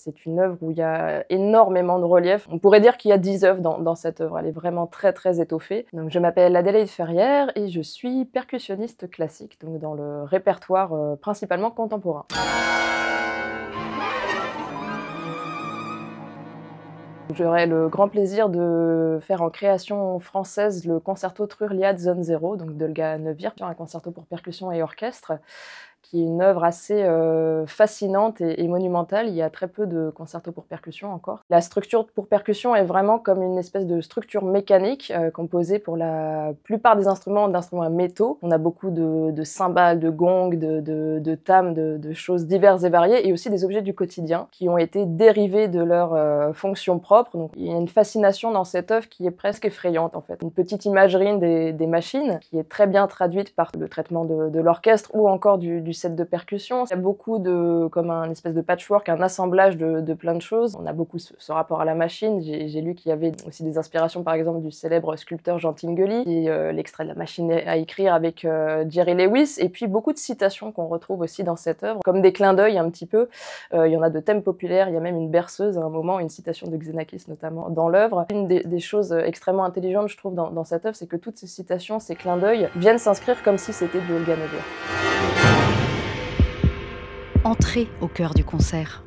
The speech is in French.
C'est une œuvre où il y a énormément de relief. On pourrait dire qu'il y a 10 œuvres dans cette œuvre. Elle est vraiment très très étoffée. Donc je m'appelle Adélaïde Ferrière et je suis percussionniste classique, donc dans le répertoire principalement contemporain. J'aurais le grand plaisir de faire en création française le concerto Trur-Liad Zone 0, donc d'Olga Neuwirth, un concerto pour percussion et orchestre, qui est une œuvre assez fascinante et monumentale. Il y a très peu de concertos pour percussion encore. La structure pour percussion est vraiment comme une espèce de structure mécanique composée pour la plupart des instruments d'instruments à métaux. On a beaucoup de cymbales, de gongs, de tames, de choses diverses et variées, et aussi des objets du quotidien qui ont été dérivés de leur fonction propre. Donc il y a une fascination dans cette œuvre qui est presque effrayante en fait. Une petite imagerie des machines qui est très bien traduite par le traitement de l'orchestre ou encore du set de percussion. Il y a beaucoup comme un espèce de patchwork, un assemblage de plein de choses. On a beaucoup ce rapport à la machine. J'ai lu qu'il y avait aussi des inspirations par exemple du célèbre sculpteur Jean Tinguely, et l'extrait de la machine à écrire avec Jerry Lewis, et puis beaucoup de citations qu'on retrouve aussi dans cette œuvre, comme des clins d'œil un petit peu. Il y en a de thèmes populaires, il y a même une berceuse à un moment, une citation de Xenakis notamment dans l'œuvre. Une des choses extrêmement intelligentes je trouve dans cette œuvre, c'est que toutes ces citations, ces clins d'œil viennent s'inscrire comme si c'était du Olga Neuwirth. Entrez au cœur du concert.